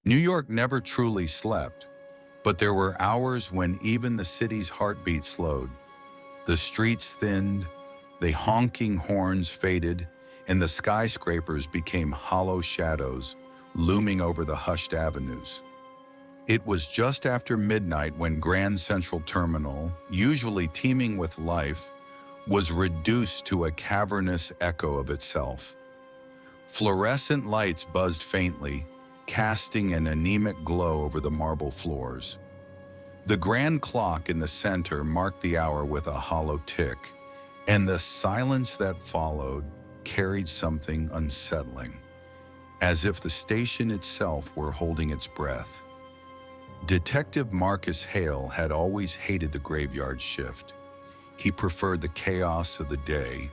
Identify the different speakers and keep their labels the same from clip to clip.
Speaker 1: New York never truly slept, but there were hours when even the city's heartbeat slowed. The streets thinned, the honking horns faded, and the skyscrapers became hollow shadows, looming over the hushed avenues. It was just after midnight when Grand Central Terminal, usually teeming with life, was reduced to a cavernous echo of itself. Fluorescent lights buzzed faintly, casting an anemic glow over the marble floors. The grand clock in the center marked the hour with a hollow tick, and the silence that followed carried something unsettling, as if the station itself were holding its breath. Detective Marcus Hale had always hated the graveyard shift. He preferred the chaos of the day,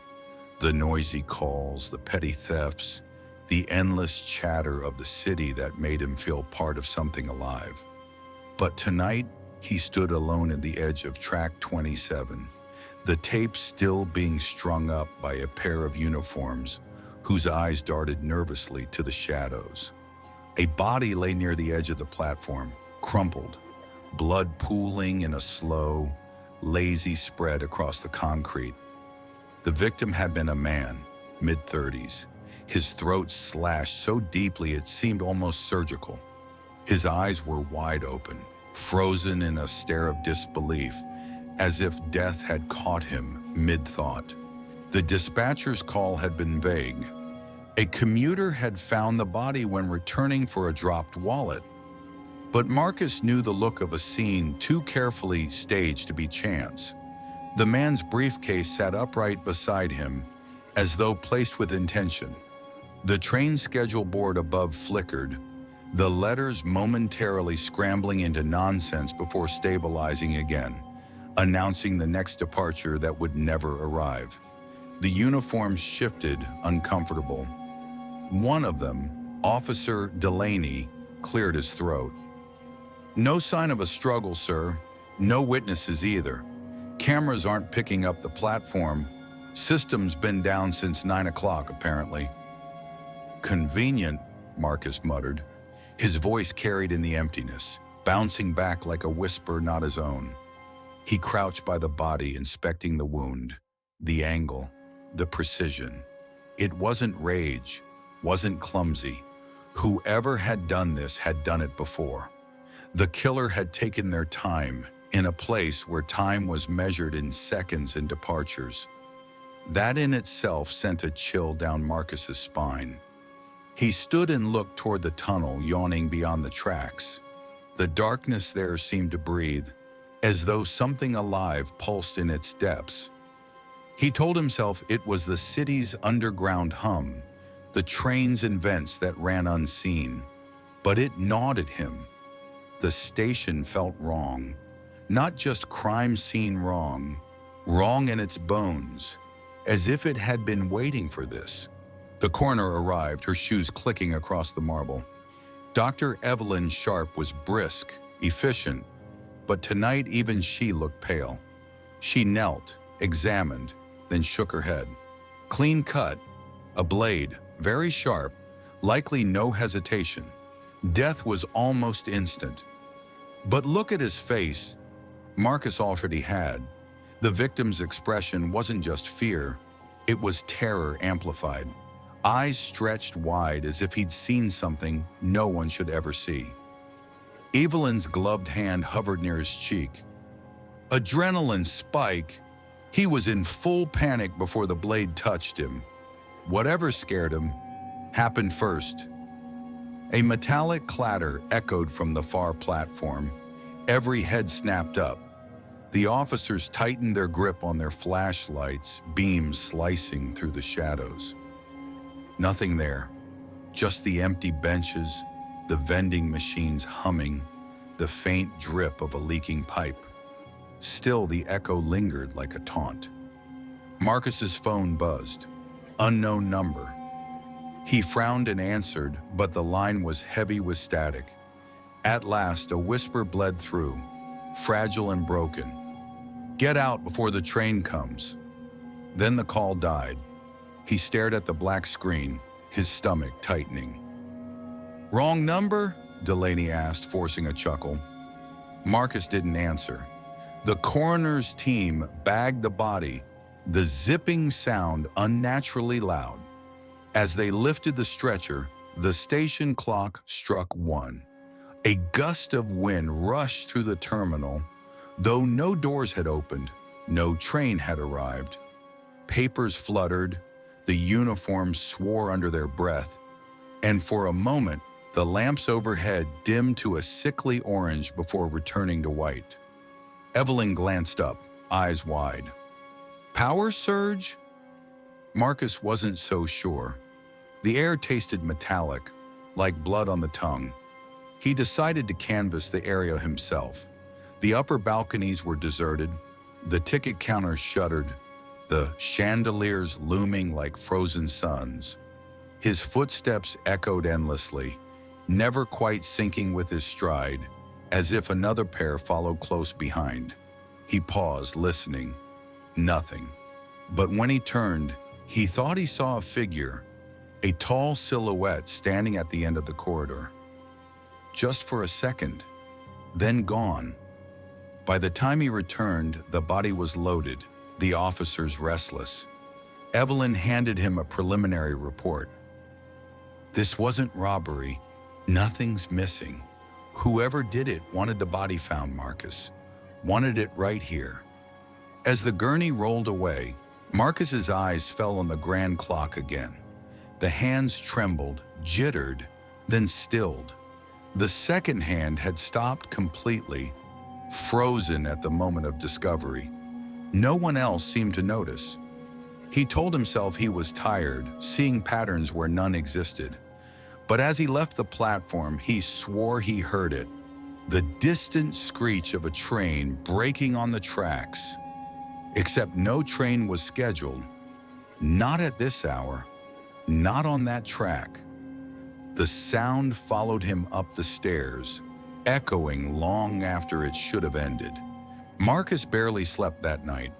Speaker 1: the noisy calls, the petty thefts, the endless chatter of the city that made him feel part of something alive. But tonight, he stood alone at the edge of track 27, the tape still being strung up by a pair of uniforms whose eyes darted nervously to the shadows. A body lay near the edge of the platform, crumpled, blood pooling in a slow, lazy spread across the concrete. The victim had been a man, mid-30s, his throat slashed so deeply it seemed almost surgical. His eyes were wide open, frozen in a stare of disbelief, as if death had caught him mid-thought. The dispatcher's call had been vague. A commuter had found the body when returning for a dropped wallet. But Marcus knew the look of a scene too carefully staged to be chance. The man's briefcase sat upright beside him, as though placed with intention. The train schedule board above flickered, the letters momentarily scrambling into nonsense before stabilizing again, announcing the next departure that would never arrive. The uniforms shifted, uncomfortable. One of them, Officer Delaney, cleared his throat. "No sign of a struggle, sir. No witnesses either. Cameras aren't picking up the platform. System's been down since 9 o'clock, apparently." "Convenient," Marcus muttered. His voice carried in the emptiness, bouncing back like a whisper not his own. He crouched by the body, inspecting the wound, the angle, the precision. It wasn't rage, wasn't clumsy. Whoever had done this had done it before. The killer had taken their time, in a place where time was measured in seconds and departures. That in itself sent a chill down Marcus's spine. He stood and looked toward the tunnel yawning beyond the tracks. The darkness there seemed to breathe, as though something alive pulsed in its depths. He told himself it was the city's underground hum, the trains and vents that ran unseen. But it gnawed at him. The station felt wrong. Not just crime scene wrong, wrong in its bones, as if it had been waiting for this. The coroner arrived, her shoes clicking across the marble. Dr. Evelyn Sharp was brisk, efficient, but tonight even she looked pale. She knelt, examined, then shook her head. Clean cut, a blade, very sharp, likely no hesitation. Death was almost instant. But look at his face. Marcus already had. The victim's expression wasn't just fear, it was terror amplified. Eyes stretched wide as if he'd seen something no one should ever see. Evelyn's gloved hand hovered near his cheek. Adrenaline spike. He was in full panic before the blade touched him. Whatever scared him happened first. A metallic clatter echoed from the far platform. Every head snapped up. The officers tightened their grip on their flashlights, beams slicing through the shadows. Nothing there, just the empty benches, the vending machines humming, the faint drip of a leaking pipe. Still, the echo lingered like a taunt. Marcus's phone buzzed. Unknown number. He frowned and answered, but the line was heavy with static. At last, a whisper bled through, fragile and broken. "Get out before the train comes." Then the call died. He stared at the black screen, his stomach tightening. "Wrong number?" Delaney asked, forcing a chuckle. Marcus didn't answer. The coroner's team bagged the body, the zipping sound unnaturally loud. As they lifted the stretcher, the station clock struck 1. A gust of wind rushed through the terminal, though no doors had opened, no train had arrived. Papers fluttered, the uniforms swore under their breath, and for a moment, the lamps overhead dimmed to a sickly orange before returning to white. Evelyn glanced up, eyes wide. Power surge? Marcus wasn't so sure. The air tasted metallic, like blood on the tongue. He decided to canvass the area himself. The upper balconies were deserted, the ticket counters shuttered, the chandeliers looming like frozen suns. His footsteps echoed endlessly, never quite syncing with his stride, as if another pair followed close behind. He paused, listening. Nothing. But when he turned, he thought he saw a figure, a tall silhouette standing at the end of the corridor. Just for a second, then gone. By the time he returned, the body was loaded, the officers restless. Evelyn handed him a preliminary report. This wasn't robbery. Nothing's missing. Whoever did it wanted the body found, Marcus. Wanted it right here. As the gurney rolled away, Marcus's eyes fell on the grand clock again. The hands trembled, jittered, then stilled. The second hand had stopped completely, frozen at the moment of discovery. No one else seemed to notice. He told himself he was tired, seeing patterns where none existed. But as he left the platform, he swore he heard it. The distant screech of a train braking on the tracks. Except no train was scheduled. Not at this hour. Not on that track. The sound followed him up the stairs, echoing long after it should have ended. Marcus barely slept that night.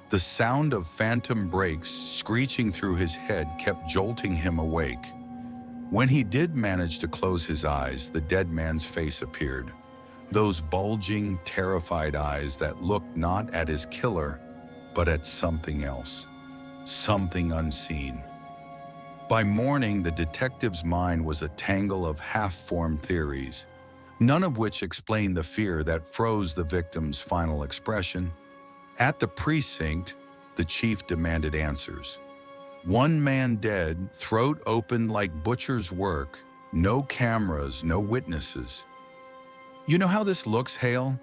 Speaker 1: The sound of phantom brakes screeching through his head kept jolting him awake. When he did manage to close his eyes, the dead man's face appeared. Those bulging, terrified eyes that looked not at his killer, but at something else. Something unseen. By morning, the detective's mind was a tangle of half-formed theories, none of which explained the fear that froze the victim's final expression. At the precinct, the chief demanded answers. One man dead, throat open like butcher's work, no cameras, no witnesses. You know how this looks, Hale?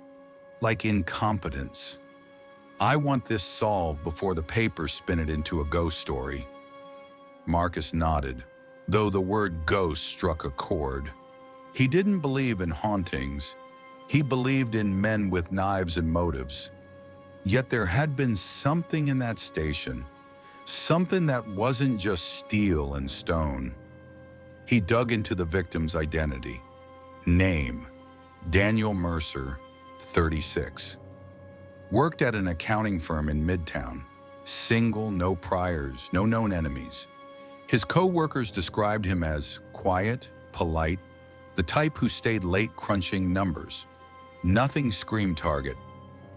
Speaker 1: Like incompetence. I want this solved before the papers spin it into a ghost story. Marcus nodded, though the word ghost struck a chord. He didn't believe in hauntings. He believed in men with knives and motives. Yet there had been something in that station, something that wasn't just steel and stone. He dug into the victim's identity. Name, Daniel Mercer, 36. Worked at an accounting firm in Midtown. Single, no priors, no known enemies. His co-workers described him as quiet, polite, the type who stayed late crunching numbers. Nothing screamed target,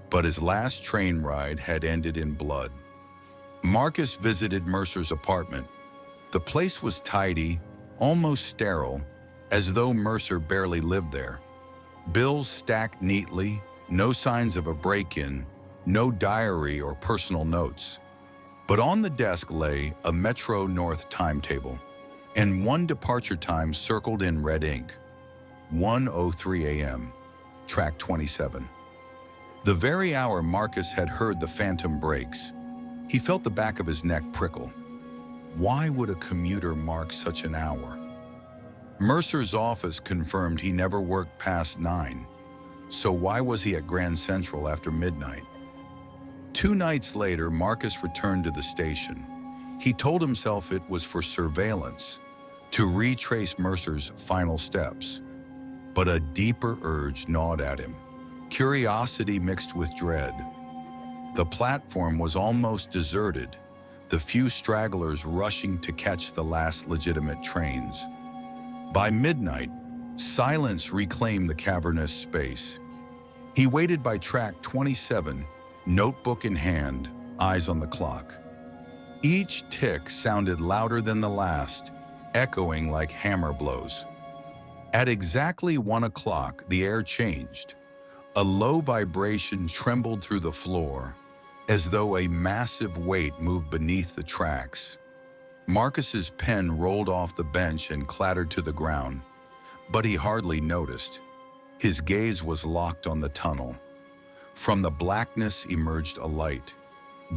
Speaker 1: but his last train ride had ended in blood. Marcus visited Mercer's apartment. The place was tidy, almost sterile, as though Mercer barely lived there. Bills stacked neatly, no signs of a break-in, no diary or personal notes. But on the desk lay a Metro North timetable, and one departure time circled in red ink. 1:03 a.m., track 27. The very hour Marcus had heard the phantom brakes, he felt the back of his neck prickle. Why would a commuter mark such an hour? Mercer's office confirmed he never worked past 9, so why was he at Grand Central after midnight? 2 nights later, Marcus returned to the station. He told himself it was for surveillance, to retrace Mercer's final steps. But a deeper urge gnawed at him, curiosity mixed with dread. The platform was almost deserted, the few stragglers rushing to catch the last legitimate trains. By midnight, Silence reclaimed the cavernous space. He waited by track 27, notebook in hand, eyes on the clock. Each tick sounded louder than the last, echoing like hammer blows. At exactly 1 o'clock, the air changed. A low vibration trembled through the floor, as though a massive weight moved beneath the tracks. Marcus's pen rolled off the bench and clattered to the ground, but he hardly noticed. His gaze was locked on the tunnel. From the blackness emerged a light,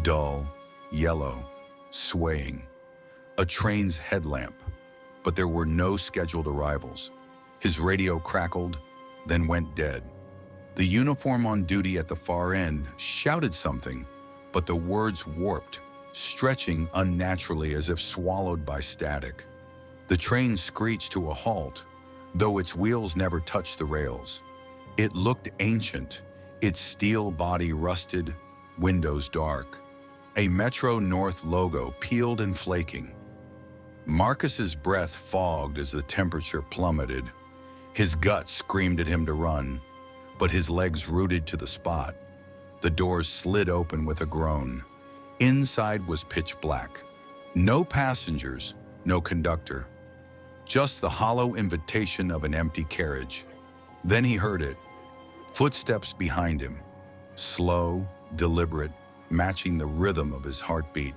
Speaker 1: dull, yellow, swaying. A train's headlamp, but there were no scheduled arrivals. His radio crackled, then went dead. The uniform on duty at the far end shouted something, but the words warped, stretching unnaturally as if swallowed by static. The train screeched to a halt, though its wheels never touched the rails. It looked ancient, its steel body rusted, windows dark. A Metro North logo peeled and flaking. Marcus's breath fogged as the temperature plummeted. His gut screamed at him to run, but his legs rooted to the spot. The doors slid open with a groan. Inside was pitch black. No passengers, no conductor. Just the hollow invitation of an empty carriage. Then he heard it. Footsteps behind him. Slow, deliberate, matching the rhythm of his heartbeat.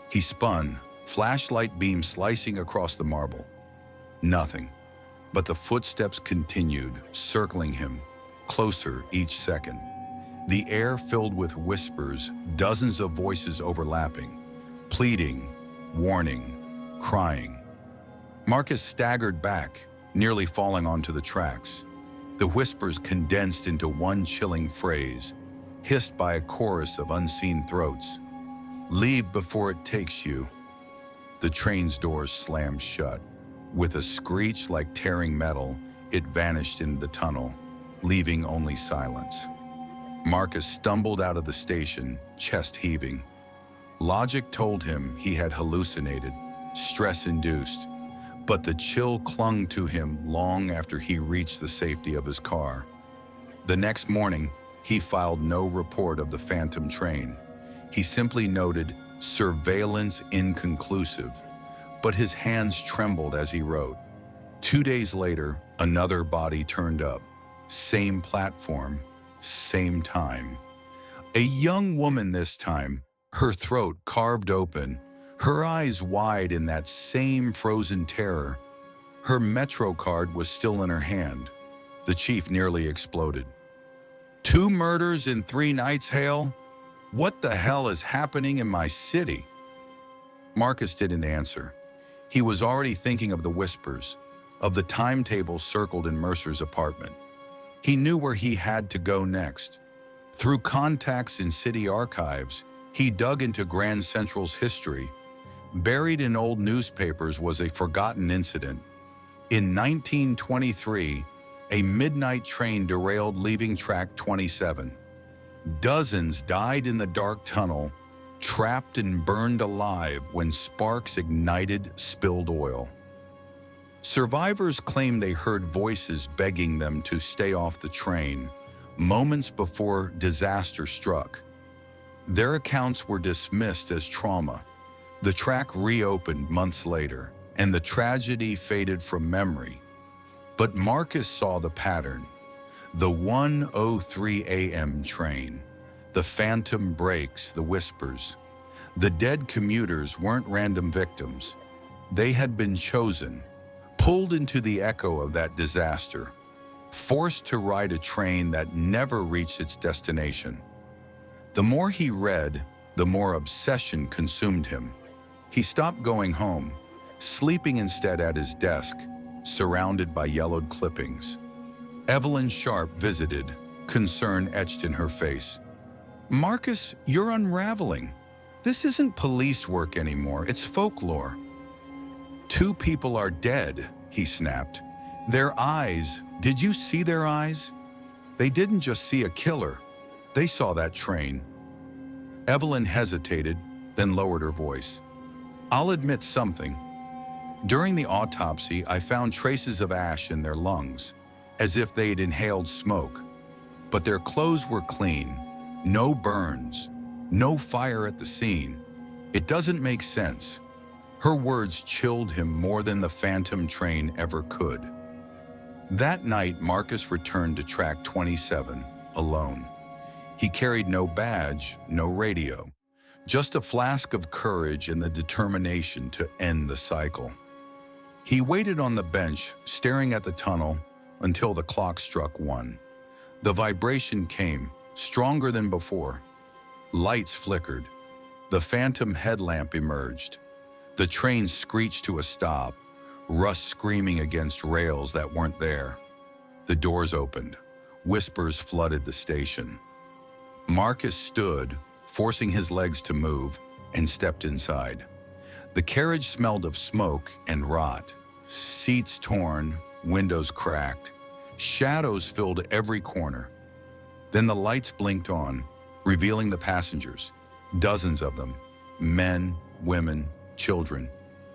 Speaker 1: He spun, flashlight beam slicing across the marble. Nothing. But the footsteps continued, circling him, closer each second. The air filled with whispers, dozens of voices overlapping, pleading, warning, crying. Marcus staggered back, nearly falling onto the tracks. The whispers condensed into one chilling phrase, hissed by a chorus of unseen throats. "Leave before it takes you." The train's doors slammed shut. With a screech like tearing metal, it vanished into the tunnel, leaving only silence. Marcus stumbled out of the station, chest heaving. Logic told him he had hallucinated, stress-induced, but the chill clung to him long after he reached the safety of his car. The next morning, he filed no report of the phantom train. He simply noted, "Surveillance inconclusive," but his hands trembled as he wrote. 2 days later, another body turned up. Same platform, same time. A young woman this time, her throat carved open, her eyes wide in that same frozen terror. Her Metro card was still in her hand. The chief nearly exploded. "2 murders in 3 nights, Hale? What the hell is happening in my city?" Marcus didn't answer. He was already thinking of the whispers, of the timetable circled in Mercer's apartment. He knew where he had to go next. Through contacts in city archives, he dug into Grand Central's history. Buried in old newspapers was a forgotten incident. In 1923, a midnight train derailed leaving track 27. Dozens died in the dark tunnel, trapped and burned alive when sparks ignited spilled oil. Survivors claimed they heard voices begging them to stay off the train, moments before disaster struck. Their accounts were dismissed as trauma. The track reopened months later, and the tragedy faded from memory. But Marcus saw the pattern. The 1:03 a.m. train, the phantom brakes, the whispers. The dead commuters weren't random victims. They had been chosen, pulled into the echo of that disaster, forced to ride a train that never reached its destination. The more he read, the more obsession consumed him. He stopped going home, sleeping instead at his desk, surrounded by yellowed clippings. Evelyn Sharp visited, concern etched in her face. "Marcus, you're unraveling. This isn't police work anymore, it's folklore." "2 people are dead," he snapped. "Their eyes, did you see their eyes? They didn't just see a killer, they saw that train." Evelyn hesitated, then lowered her voice. "I'll admit something. During the autopsy, I found traces of ash in their lungs, as if they'd inhaled smoke. But their clothes were clean, no burns, no fire at the scene. It doesn't make sense. Her words chilled him more than the phantom train ever could. That night, Marcus returned to track 27, alone. He carried no badge, no radio, just a flask of courage and the determination to end the cycle. He waited on the bench, staring at the tunnel, until the clock struck 1. The vibration came, stronger than before. Lights flickered. The phantom headlamp emerged. The train screeched to a stop, rust screaming against rails that weren't there. The doors opened. Whispers flooded the station. Marcus stood, forcing his legs to move, and stepped inside. The carriage smelled of smoke and rot. Seats torn, windows cracked. Shadows filled every corner. Then the lights blinked on, revealing the passengers. Dozens of them. Men, women, children.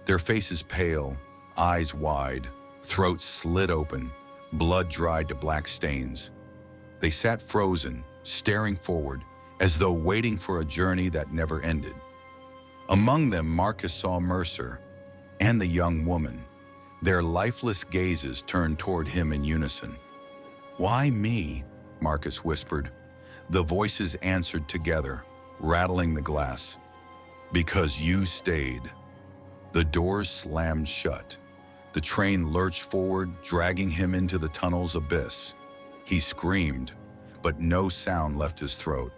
Speaker 1: Their faces pale, eyes wide, throats slit open, blood dried to black stains. They sat frozen, staring forward, as though waiting for a journey that never ended. Among them, Marcus saw Mercer and the young woman. Their lifeless gazes turned toward him in unison. "Why me?" Marcus whispered. The voices answered together, rattling the glass. "Because you stayed." The doors slammed shut. The train lurched forward, dragging him into the tunnel's abyss. He screamed, but no sound left his throat.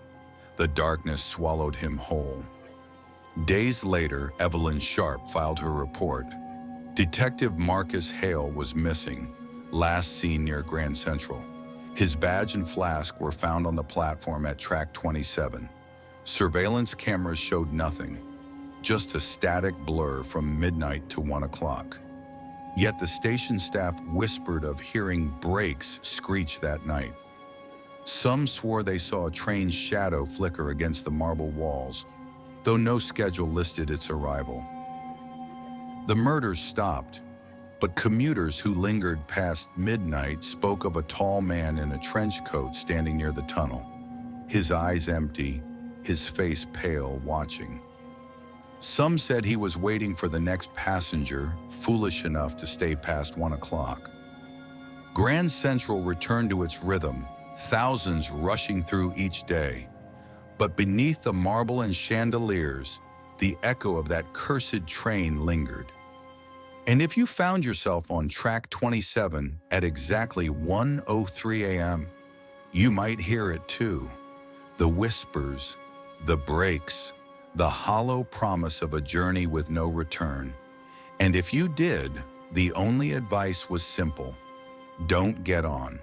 Speaker 1: The darkness swallowed him whole. Days later, Evelyn Sharp filed her report. Detective Marcus Hale was missing, last seen near Grand Central. His badge and flask were found on the platform at track 27. Surveillance cameras showed nothing, just a static blur from midnight to 1 o'clock. Yet the station staff whispered of hearing brakes screech that night. Some swore they saw a train's shadow flicker against the marble walls, though no schedule listed its arrival. The murders stopped, but commuters who lingered past midnight spoke of a tall man in a trench coat standing near the tunnel, his eyes empty, his face pale, watching. Some said he was waiting for the next passenger, foolish enough to stay past 1 o'clock. Grand Central returned to its rhythm, thousands rushing through each day. But beneath the marble and chandeliers, the echo of that cursed train lingered. And if you found yourself on track 27 at exactly 1:03 a.m., you might hear it too. The whispers, the brakes, the hollow promise of a journey with no return. And if you did, the only advice was simple: don't get on.